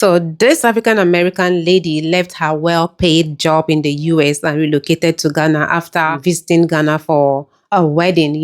So this African American lady left her well-paid job in the US and relocated to Ghana after visiting Ghana for a wedding.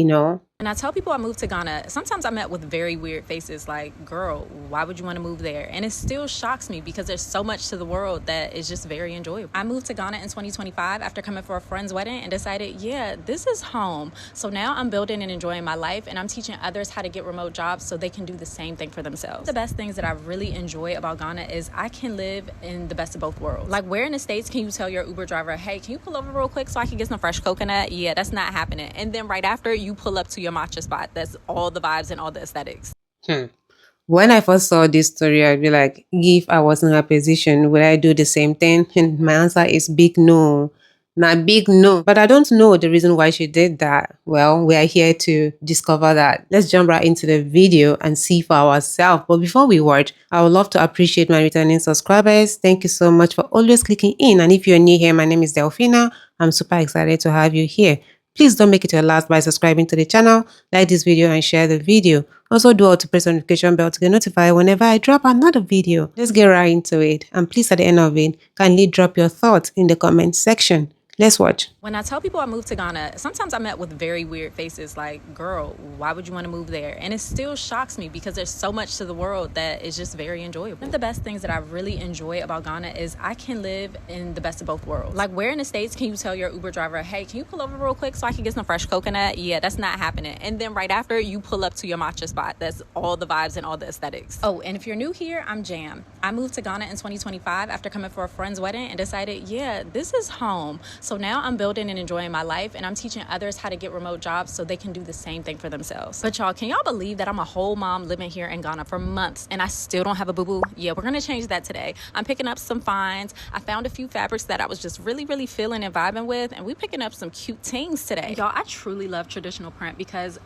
And I tell people I moved to Ghana, sometimes I'm met with very weird faces like, girl, why would you want to move there? And it still shocks me because there's so much to the world that is just very enjoyable. I moved to Ghana in 2025 after coming for a friend's wedding and decided, yeah, this is home. So now I'm building and enjoying my life, and I'm teaching others how to get remote jobs so they can do the same thing for themselves. The best things that I really enjoy about Ghana is I can live in the best of both worlds. Like, where in the States can you tell your Uber driver, hey, can you pull over real quick so I can get some fresh coconut? Yeah, that's not happening. And then right after, you pull up to your matcha spot. That's all the vibes and all the aesthetics. When I first saw this story, I'd be like, if I was in her position, would I do the same thing? And my answer is big no. Not big no. But I don't know the reason why she did that. Well, we are here to discover that. Let's jump right into the video and see for ourselves. But before we watch, I would love to appreciate my returning subscribers. Thank you so much for always clicking in. And if you're new here, my name is Delphina. I'm super excited to have you here. Please don't make it your last by subscribing to the channel, like this video and share the video. Also do all to press the notification bell to get notified whenever I drop another video. Let's get right into it, and please at the end of it, kindly drop your thoughts in the comment section. Let's watch. When I tell people I moved to Ghana, sometimes I'm met with very weird faces like, girl, why would you want to move there? And it still shocks me because there's so much to the world that is just very enjoyable. One of the best things that I really enjoy about Ghana is I can live in the best of both worlds. Like, where in the States can you tell your Uber driver, hey, can you pull over real quick so I can get some fresh coconut? Yeah, that's not happening. And then right after, you pull up to your matcha spot. That's all the vibes and all the aesthetics. Oh, and if you're new here, I'm Jam. I moved to Ghana in 2025 after coming for a friend's wedding and decided, yeah, this is home. So now I'm building and enjoying my life, and I'm teaching others how to get remote jobs so they can do the same thing for themselves. But y'all, can y'all believe that I'm a whole mom living here in Ghana for months and I still don't have a boo-boo? Yeah, we're gonna change that today. I'm picking up some finds. I found a few fabrics that I was just really feeling and vibing with, and we picking up some cute things today. Y'all, I truly love traditional print because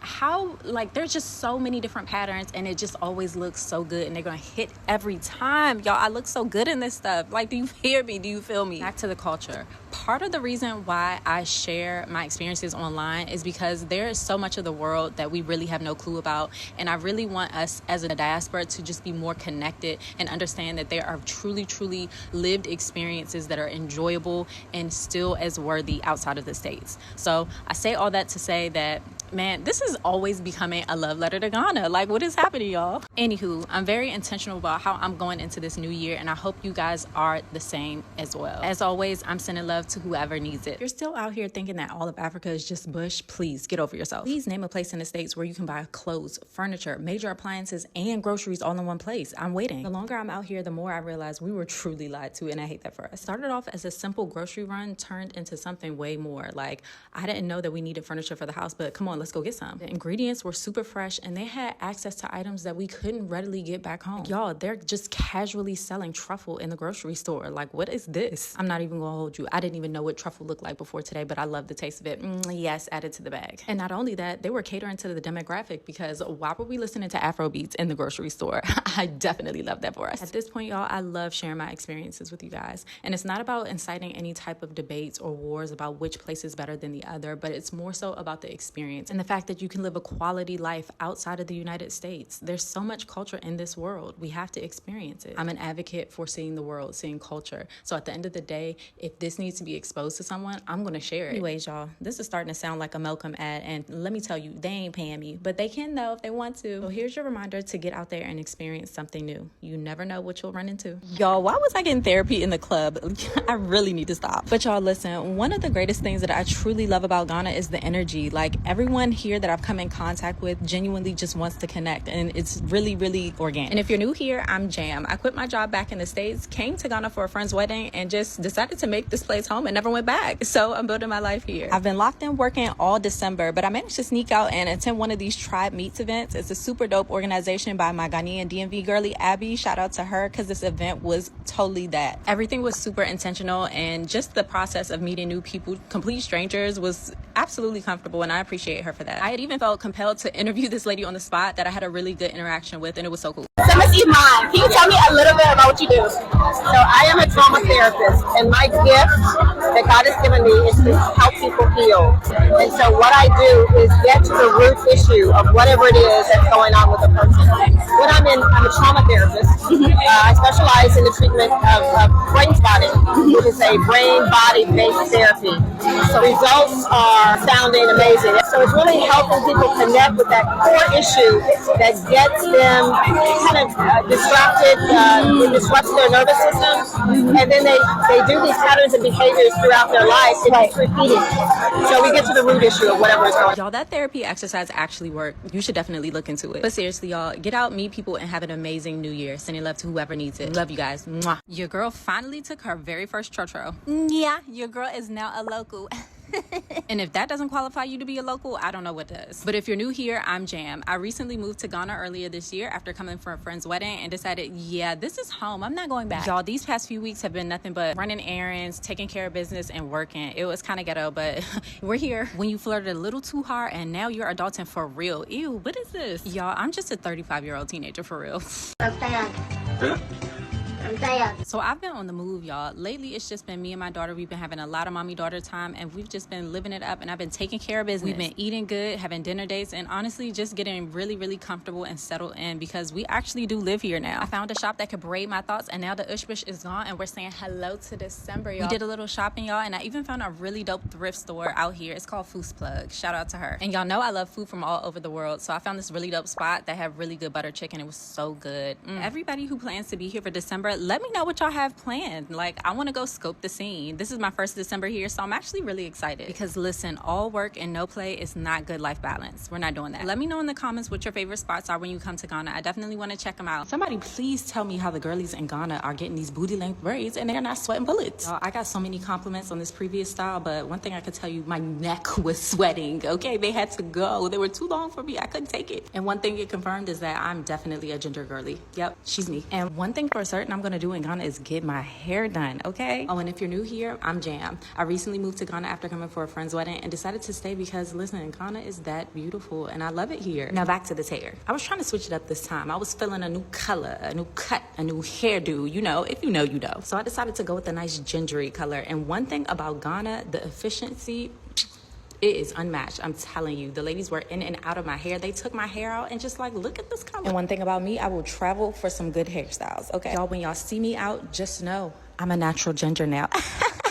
there's just so many different patterns and it just always looks so good, and they're gonna hit every time. Y'all, I look so good in this stuff. Like, do you hear me? Do you feel me? Back to the culture. Part of the reason why I share my experiences online is because there is so much of the world that we really have no clue about, and I really want us as a diaspora to just be more connected and understand that there are truly lived experiences that are enjoyable and still as worthy outside of the States. So I say all that to say that, man, this is always becoming a love letter to Ghana. Like, what is happening, y'all? Anywho, I'm very intentional about how I'm going into this new year, and I hope you guys are the same as well. As always, I'm sending love to whoever needs it. If you're still out here thinking that all of Africa is just bush, please get over yourself. Please name a place in the States where you can buy clothes, furniture, major appliances, and groceries all in one place. I'm waiting. The longer I'm out here, the more I realize we were truly lied to, and I hate that for us. Started off as a simple grocery run, turned into something way more. Like, I didn't know that we needed furniture for the house, but come on, let's go get some. The ingredients were super fresh, and they had access to items that we couldn't readily get back home. Y'all, they're just casually selling truffle in the grocery store. Like, what is this? I'm not even gonna hold you. I didn't even know what truffle looked like before today, but I love the taste of it. Yes, added to the bag. And not only that, they were catering to the demographic, because why were we listening to Afro beats in the grocery store? I definitely love that for us. At this point, y'all, I love sharing my experiences with you guys. And it's not about inciting any type of debates or wars about which place is better than the other, but it's more so about the experience and the fact that you can live a quality life outside of the United States. There's so much culture in this world. We have to experience it. I'm an advocate for seeing the world, seeing culture. So at the end of the day, if this needs to be exposed to someone, I'm going to share it. Anyways, y'all, this is starting to sound like a Malcolm ad, and let me tell you, they ain't paying me, but they can though if they want to. So here's your reminder to get out there and experience something new. You never know what you'll run into. Y'all, why was I getting therapy in the club? I really need to stop. But y'all, listen, one of the greatest things that I truly love about Ghana is the energy. Like, everyone here that I've come in contact with genuinely just wants to connect, and it's really organic. And if you're new here, I'm Jam. I quit my job back in the States, came to Ghana for a friend's wedding, and just decided to make this place home and never went back. So I'm building my life here. I've been locked in working all December, but I managed to sneak out and attend one of these Tribe Meets events. It's a super dope organization by my Ghanaian DMV girly, Abby. Shout out to her, because this event was totally that. Everything was super intentional, and just the process of meeting new people, complete strangers, was absolutely comfortable, and I appreciate her for that. I had even felt compelled to interview this lady on the spot that I had a really good interaction with, and it was so cool. So Miss Iman, can you tell me a little bit about what you do? So I am a trauma therapist, and my gift that God has given me is to help people heal. And so what I do is get to the root issue of whatever it is that's going on with a person. I'm a trauma therapist. I specialize in the treatment of brain spotting, which is a brain-body-based therapy. So results are sounding amazing. So it's really helping people connect with that core issue that gets them kind of distracted, it disrupts their nervous system, and then they do these patterns and behaviors throughout their life, and it's repeating. So we get to the root issue of whatever is going on. Y'all, that therapy exercise actually worked. You should definitely look into it. But seriously, y'all, get out, meet people, and have an amazing new year. Sending love to whoever needs it. Love you guys. Mwah. Your girl finally took her very first trotro. Yeah, your girl is now a local. And if that doesn't qualify you to be a local, I don't know what does. But if you're new here, I'm Jam. I recently moved to Ghana earlier this year after coming from a friend's wedding and decided, yeah, this is home. I'm not going back. Y'all, these past few weeks have been nothing but running errands, taking care of business, and working. It was kind of ghetto, but we're here. When you flirted a little too hard and now you're adulting for real. Ew, what is this? Y'all, I'm just a 35-year-old teenager for real. So I've been on the move, y'all. Lately, it's just been me and my daughter. We've been having a lot of mommy-daughter time, and we've just been living it up, and I've been taking care of business. We've been eating good, having dinner dates, and honestly, just getting really, really comfortable and settled in because we actually do live here now. I found a shop that could braid my thoughts, and now the ushbush is gone, and we're saying hello to December, y'all. We did a little shopping, y'all, and I even found a really dope thrift store out here. It's called Foos Plug. Shout out to her. And y'all know I love food from all over the world, so I found this really dope spot that had really good butter chicken. It was so good. Everybody who plans to be here for December, let me know what y'all have planned. Like, I want to go scope the scene. This is my first December here, so I'm actually really excited because listen, all work and no play is not good life balance. We're not doing that. Let me know in the comments what your favorite spots are when you come to Ghana. I definitely want to check them out. Somebody please tell me how the girlies in Ghana are getting these booty length braids and they're not sweating bullets. I got so many compliments on this previous style, but one thing I could tell you, my neck was sweating. Okay, they had to go. They were too long for me. I couldn't take it. And one thing it confirmed is that I'm definitely a ginger girly. Yep, she's me. And one thing for certain I'm gonna do in Ghana is get my hair done, okay? Oh, and if you're new here, I'm Jam. I recently moved to Ghana after coming for a friend's wedding and decided to stay because, listen, Ghana is that beautiful and I love it here. Now back to this hair. I was trying to switch it up this time. I was feeling a new color, a new cut, a new hairdo, you know, if you know, you know. So I decided to go with a nice gingery color. And one thing about Ghana, the efficiency, it is unmatched. I'm telling you, the ladies were in and out of my hair. They took my hair out and just like, look at this color. And one thing about me, I will travel for some good hairstyles, okay? Y'all, when y'all see me out, just know I'm a natural ginger now.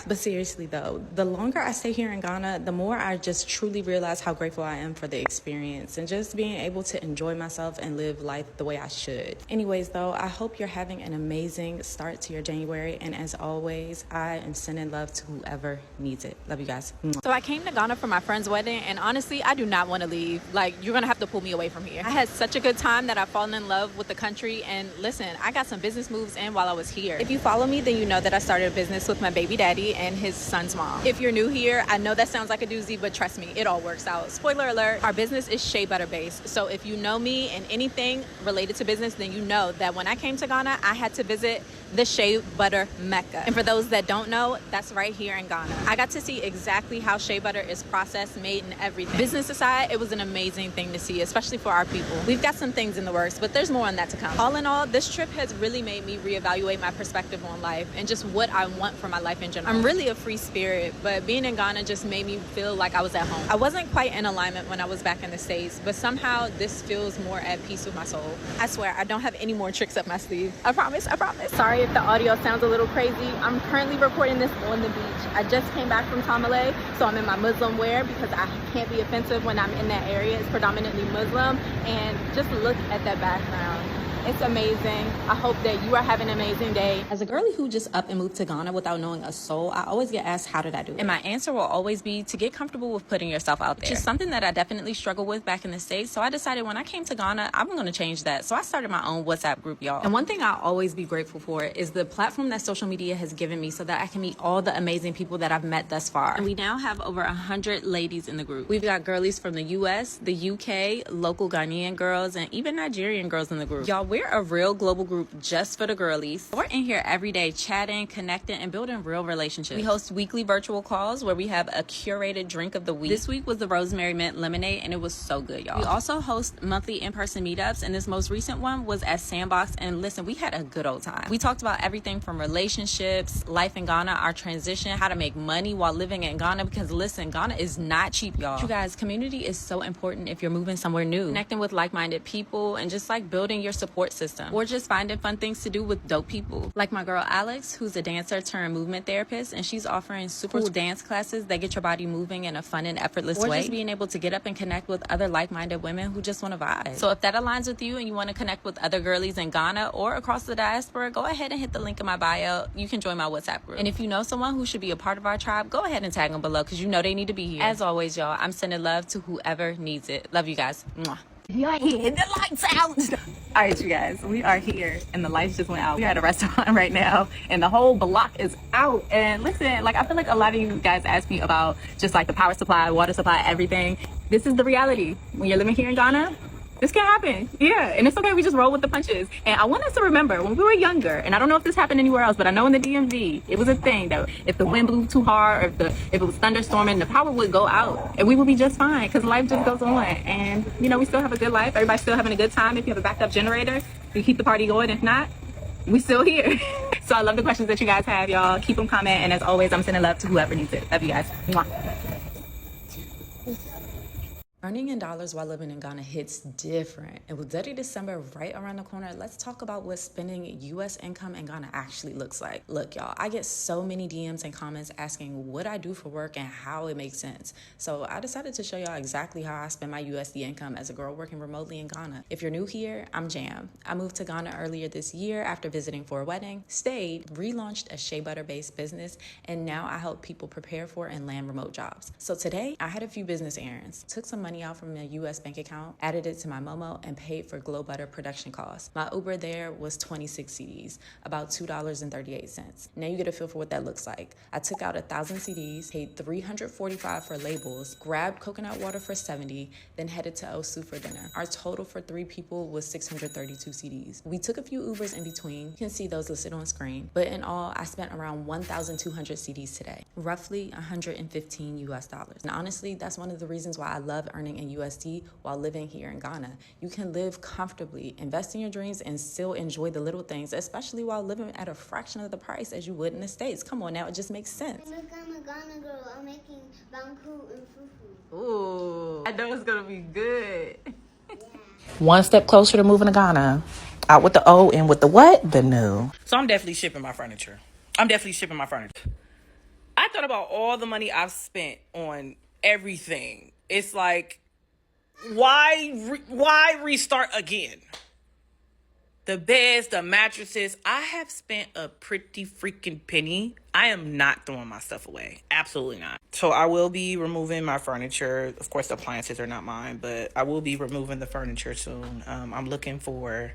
But seriously though, the longer I stay here in Ghana, the more I just truly realize how grateful I am for the experience and just being able to enjoy myself and live life the way I should. Anyways though, I hope you're having an amazing start to your January. And as always, I am sending love to whoever needs it. Love you guys. So I came to Ghana for my friend's wedding and honestly, I do not want to leave. Like, you're going to have to pull me away from here. I had such a good time that I've fallen in love with the country. And listen, I got some business moves in while I was here. If you follow me, then you know that I started a business with my baby daddy and his son's mom. If you're new here, I know that sounds like a doozy, but trust me, it all works out. Spoiler alert, our business is shea butter based. So if you know me and anything related to business, then you know that when I came to Ghana, I had to visit the shea butter mecca. And for those that don't know, that's right here in Ghana. I got to see exactly how shea butter is processed, made, and everything. Business aside, it was an amazing thing to see, especially for our people. We've got some things in the works, but there's more on that to come. All in all, this trip has really made me reevaluate my perspective on life and just what I want for my life in general. I'm really a free spirit, but being in Ghana just made me feel like I was at home. I wasn't quite in alignment when I was back in the States, but somehow this feels more at peace with my soul. I swear, I don't have any more tricks up my sleeve. I promise, I promise. Sorry if the audio sounds a little crazy. I'm currently recording this on the beach. I just came back from Tamale, so I'm in my Muslim wear because I can't be offensive when I'm in that area. It's predominantly Muslim, and just look at that background. It's amazing. I hope that you are having an amazing day. As a girlie who just up and moved to Ghana without knowing a soul, I always get asked, how did I do it? And my answer will always be to get comfortable with putting yourself out there. Which is something that I definitely struggled with back in the States. So I decided when I came to Ghana, I'm going to change that. So I started my own WhatsApp group, y'all. And one thing I'll always be grateful for is the platform that social media has given me so that I can meet all the amazing people that I've met thus far. And we now have over 100 ladies in the group. We've got girlies from the US, the UK, local Ghanaian girls, and even Nigerian girls in the group. Y'all, we're We're a real global group just for the girlies. We're in here every day chatting, connecting, and building real relationships. We host weekly virtual calls where we have a curated drink of the week. This week was the Rosemary Mint Lemonade, and it was so good, y'all. We also host monthly in-person meetups, and this most recent one was at Sandbox, and listen, we had a good old time. We talked about everything from relationships, life in Ghana, our transition, how to make money while living in Ghana, because listen, Ghana is not cheap, y'all. You guys, community is so important if you're moving somewhere new. Connecting with like-minded people and just like building your support system, or just finding fun things to do with dope people. Like my girl Alex, who's a dancer turned movement therapist, and she's offering super cool dance classes that get your body moving in a fun and effortless way. Or just being able to get up and connect with other like-minded women who just want to vibe. So if that aligns with you and you want to connect with other girlies in Ghana or across the diaspora, go ahead and hit the link in my bio. You can join my WhatsApp group. And if you know someone who should be a part of our tribe, go ahead and tag them below, because you know they need to be here. As always, y'all, I'm sending love to whoever needs it. Love you guys. Mwah. We are here. The lights out. All right, you guys. We are here, and the lights just went out. We're at a restaurant right now, and the whole block is out. And listen, like I feel like a lot of you guys ask me about just like the power supply, water supply, everything. This is the reality. When you're living here in Ghana, this can happen. Yeah, and it's okay. We just roll with the punches. And I want us to remember when we were younger, and I don't know if this happened anywhere else, but I know in the DMV, it was a thing that if the wind blew too hard, or if it was thunderstorming, the power would go out, and we would be just fine because life just goes on. And you know, we still have a good life. Everybody's still having a good time. If you have a backup generator, you keep the party going. If not, we still here. So I love the questions that you guys have, y'all. Keep them coming. And as always, I'm sending love to whoever needs it. Love you guys. Mwah. Earning in dollars while living in Ghana hits different. And with Dirty December right around the corner, let's talk about what spending U.S. income in Ghana actually looks like. Look, y'all, I get so many DMs and comments asking what I do for work and how it makes sense. So I decided to show y'all exactly how I spend my USD income as a girl working remotely in Ghana. If you're new here, I'm Jam. I moved to Ghana earlier this year after visiting for a wedding, stayed, relaunched a shea butter-based business, and now I help people prepare for and land remote jobs. So today, I had a few business errands, took some money out from a US bank account, added it to my Momo, and paid for Glow Butter production costs. My Uber there was 26 CDs, about $2.38. Now you get a feel for what that looks like. I took out 1,000 CDs, paid $345 for labels, grabbed coconut water for $70, then headed to Osu for dinner. Our total for 3 people was 632 CDs. We took a few Ubers in between. You can see those listed on screen. But in all, I spent around 1,200 CDs today, roughly 115 US dollars. And honestly, that's one of the reasons why I love earning in USD while living here in Ghana. You can live comfortably, invest in your dreams, and still enjoy the little things, especially while living at a fraction of the price as you would in the States. Come on now, it just makes sense. Look, I'm a Ghana girl. I'm making bangku and fufu. Ooh, I know it's gonna be good. One step closer to moving to Ghana. Out with the O and with the what? The new. So I'm definitely shipping my furniture. I thought about all the money I've spent on everything. It's like, why restart again? The beds, the mattresses. I have spent a pretty freaking penny. I am not throwing my stuff away. Absolutely not. So I will be removing my furniture. Of course, the appliances are not mine, but I will be removing the furniture soon. I'm looking for...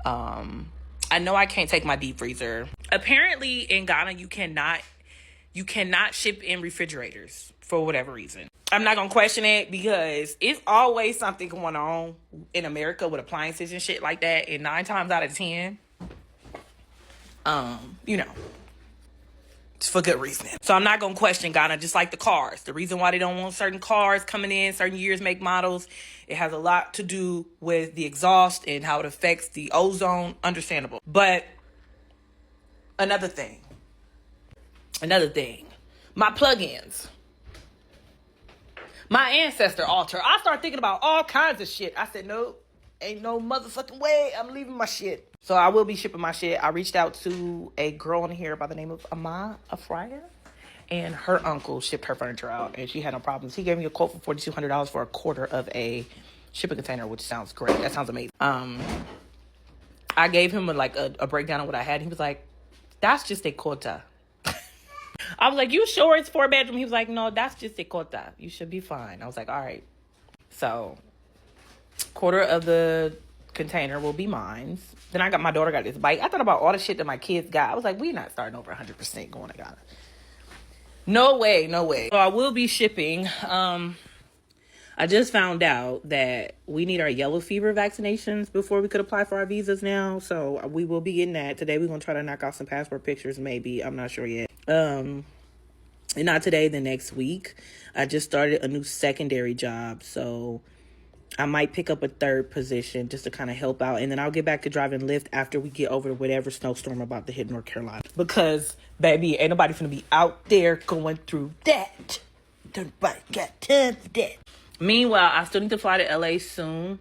I know I can't take my deep freezer. Apparently, in Ghana, you cannot ship in refrigerators for whatever reason. I'm not gonna question it because it's always something going on in America with appliances and shit like that. And 9 times out of 10, it's for good reason. So I'm not gonna question Ghana, just like the cars. The reason why they don't want certain cars coming in, certain years, make models, it has a lot to do with the exhaust and how it affects the ozone. Understandable. But another thing, my plugins. My ancestor altar. I started thinking about all kinds of shit. I said, nope, ain't no motherfucking way I'm leaving my shit. So I will be shipping my shit. I reached out to a girl in here by the name of Ama Afraya, and her uncle shipped her furniture out, and she had no problems. He gave me a quote for $4,200 for a quarter of a shipping container, which sounds great. That sounds amazing. I gave him a breakdown of what I had. He was like, that's just a quota. I was like, you sure it's 4-bedroom? He was like, no, that's just a quota. You should be fine. I was like, all right. So, quarter of the container will be mine. Then my daughter got this bike. I thought about all the shit that my kids got. I was like, we're not starting over 100% going to Ghana. No way. So I will be shipping. I just found out that we need our yellow fever vaccinations before we could apply for our visas now. So we will be getting that. Today we're going to try to knock out some passport pictures, maybe. I'm not sure yet. And not today, the next week. I just started a new secondary job. So I might pick up a third position just to kind of help out. And then I'll get back to driving Lyft after we get over whatever snowstorm about to hit North Carolina. Because, baby, ain't nobody finna be out there going through that. Nobody got time for that. Meanwhile, I still need to fly to LA soon.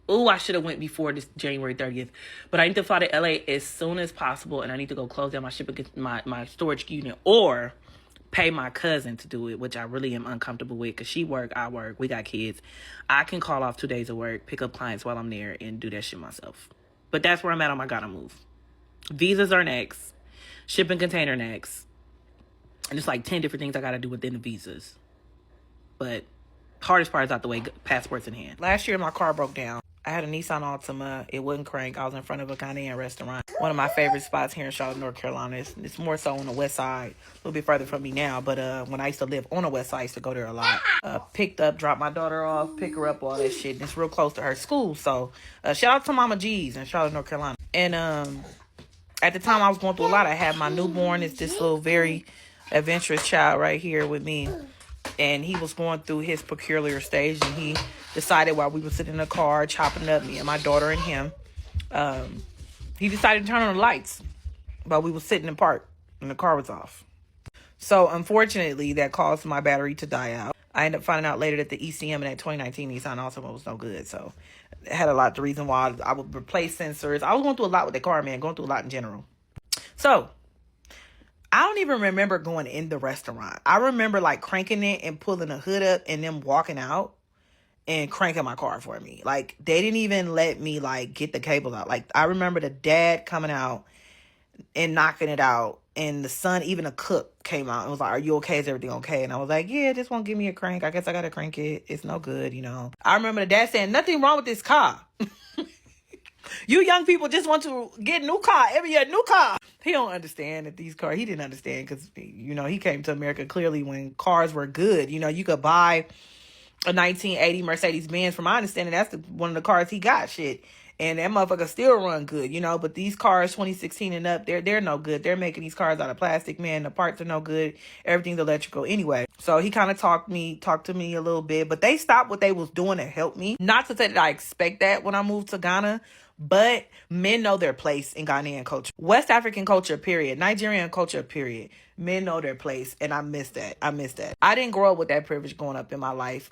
Oh, I should have went before this January 30th. But I need to fly to LA as soon as possible. And I need to go close down my shipping, my storage unit. Or pay my cousin to do it, which I really am uncomfortable with. Because she work, I work, we got kids. I can call off 2 days of work, pick up clients while I'm there, and do that shit myself. But that's where I'm at on my gotta move. Visas are next. Shipping container next. And it's like 10 different things I gotta do within the visas. But hardest part is out the way, passports in hand. Last year, my car broke down. I had a Nissan Altima. It wouldn't crank. I was in front of a Ghanian restaurant. One of my favorite spots here in Charlotte, North Carolina. It's more so on the west side. A little bit further from me now. But when I used to live on the west side, I used to go there a lot. Picked up, dropped my daughter off, pick her up, all that shit. And it's real close to her school. So shout out to Mama G's in Charlotte, North Carolina. And at the time I was going through a lot. I had my newborn. It's this little very adventurous child right here with me. And he was going through his peculiar stage, and he decided while we were sitting in the car chopping up, me and my daughter and him, he decided to turn on the lights while we were sitting in park, and the car was off. So unfortunately, that caused my battery to die out. I ended up finding out later that the ECM in that 2019 Nissan Altima was no good. So it had a lot of reason why I would replace sensors. I was going through a lot with the car, man, going through a lot in general. So I don't even remember going in the restaurant. I remember like cranking it and pulling the hood up and them walking out and cranking my car for me. Like they didn't even let me like get the cables out. Like I remember the dad coming out and knocking it out, and the son, even a cook, came out and was like, "Are you okay? Is everything okay?" And I was like, "Yeah, just won't give me a crank. I guess I gotta crank it. It's no good, you know." I remember the dad saying, "Nothing wrong with this car. You young people just want to get a new car every year, new car." He don't understand that these cars, he didn't understand because, you know, he came to America clearly when cars were good. You know, you could buy a 1980 Mercedes-Benz. From my understanding, that's one of the cars he got, shit. And that motherfucker still run good, you know. But these cars, 2016 and up, they're no good. They're making these cars out of plastic, man. The parts are no good. Everything's electrical anyway. So he kind of talked to me a little bit. But they stopped what they was doing to help me. Not to say that I expect that when I moved to Ghana, but men know their place in Ghanaian culture. West African culture, period. Nigerian culture, period. Men know their place, and I miss that. I didn't grow up with that privilege growing up in my life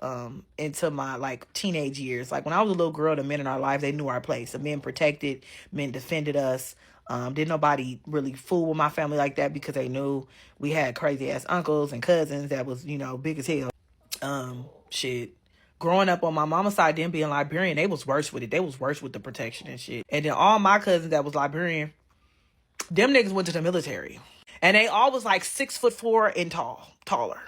into my like teenage years. Like when I was a little girl, the men in our life, they knew our place. The men protected, men defended us. Didn't nobody really fool with my family like that because they knew we had crazy ass uncles and cousins that was, you know, big as hell. Shit. Growing up on my mama's side, them being Liberian, they was worse with it. They was worse with the protection and shit. And then all my cousins that was Liberian, them niggas went to the military. And they all was like 6'4" and taller.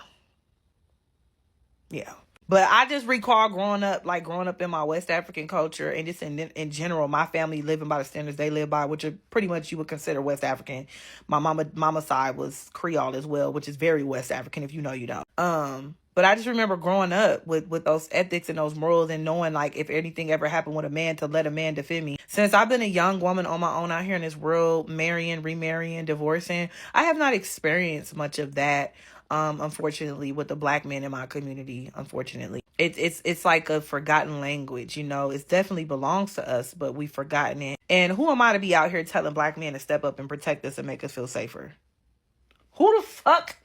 Yeah. But I just recall growing up in my West African culture and just in general, my family living by the standards they live by, which are pretty much you would consider West African. My mama's side was Creole as well, which is very West African if you know you don't. But I just remember growing up with those ethics and those morals and knowing like if anything ever happened with a man, to let a man defend me. Since I've been a young woman on my own out here in this world, marrying, remarrying, divorcing, I have not experienced much of that. Unfortunately, with the black men in my community, unfortunately. It's like a forgotten language, you know. It definitely belongs to us, but we've forgotten it. And who am I to be out here telling black men to step up and protect us and make us feel safer? Who the fuck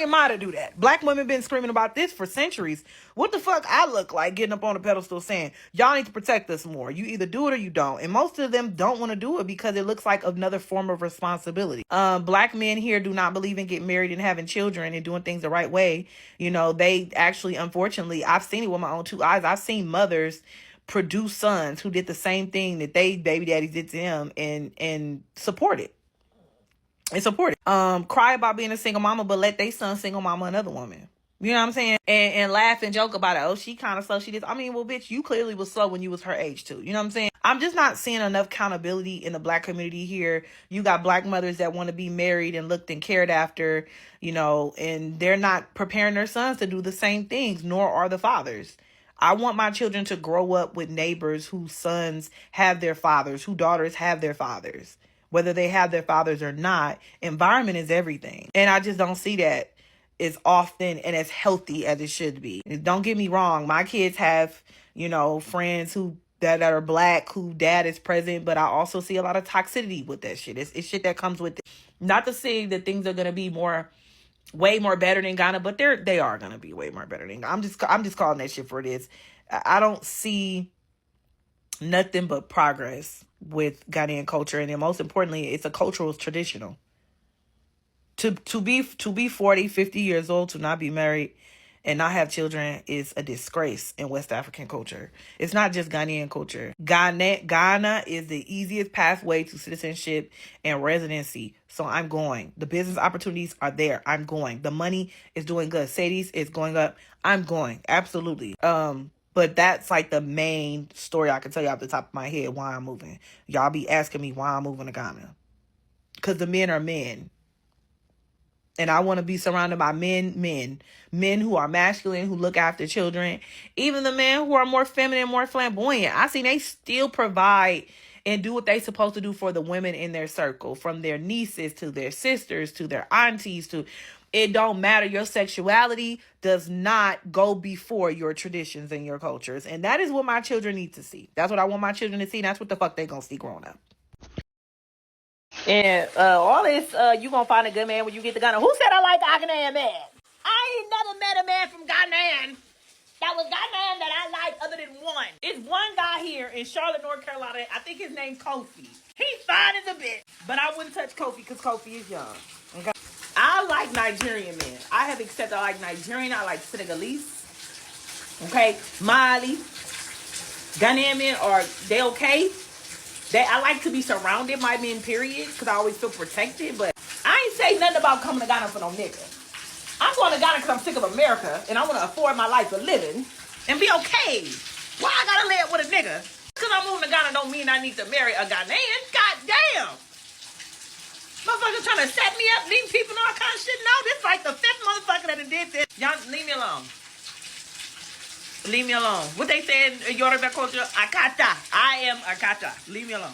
am I to do that? Black women been screaming about this for centuries. What the fuck I look like getting up on the pedestal saying, y'all need to protect us more. You either do it or you don't. And most of them don't want to do it because it looks like another form of responsibility. Black men here do not believe in getting married and having children and doing things the right way. You know, they actually, unfortunately, I've seen it with my own two eyes. I've seen mothers produce sons who did the same thing that they baby daddies did to them and support it. And support it. Cry about being a single mama, but let they son single mama another woman. You know what I'm saying? And laugh and joke about it. Oh, she kind of slow. She did. I mean, well, bitch, you clearly was slow when you was her age too. You know what I'm saying? I'm just not seeing enough accountability in the black community here. You got black mothers that want to be married and looked and cared after, you know, and they're not preparing their sons to do the same things, nor are the fathers. I want my children to grow up with neighbors whose sons have their fathers, whose daughters have their fathers. Whether they have their fathers or not, environment is everything. And I just don't see that as often and as healthy as it should be. Don't get me wrong. My kids have, friends that are black, who dad is present, but I also see a lot of toxicity with that shit. It's shit that comes with it. Not to say that things are going to be way more better than Ghana, but they are gonna be way more better than Ghana. I'm just calling that shit for it is. I don't see nothing but progress with Ghanaian culture, and then most importantly, it's a cultural traditional. To be 40, 50 years old, to not be married and not have children is a disgrace in West African culture. It's not just Ghanaian culture. Ghana is the easiest pathway to citizenship and residency. So I'm going. The business opportunities are there. I'm going. The money is doing good. Sadie's is going up. I'm going. Absolutely. But that's like the main story I can tell you off the top of my head why I'm moving. Y'all be asking me why I'm moving to Ghana. Because the men are men. And I want to be surrounded by men who are masculine, who look after children. Even the men who are more feminine, more flamboyant. I see they still provide and do what they supposed to do for the women in their circle, from their nieces to their sisters to their aunties to. It don't matter. Your sexuality does not go before your traditions and your cultures. And that is what my children need to see. That's what I want my children to see. And that's what the fuck they gonna see growing up. And all this, you gonna find a good man when you get to Ghana. Who said I like Ghanaian man? I ain't never met a man from Ghanaian that was Ghanaian that I like other than one. It's one guy here in Charlotte, North Carolina. I think his name's Kofi. He's fine as a bitch. But I wouldn't touch Kofi because Kofi is young. Okay? I like Nigerian men. I have accepted I like Nigerian. I like Senegalese. Okay? Mali. Ghanaian men they okay? I like to be surrounded by men, period, because I always feel protected. But I ain't say nothing about coming to Ghana for no nigga. I'm going to Ghana because I'm sick of America, and I want to afford my life a living and be okay. Why I got to live with a nigga? Because I'm moving to Ghana don't mean I need to marry a Ghanaian. God damn. Motherfuckers trying to set me up, leave people and all kind of shit. No, this is like the fifth motherfucker that did this. Y'all, leave me alone. Leave me alone. What they say in Yoruba culture, Akata. I am Akata. Leave me alone.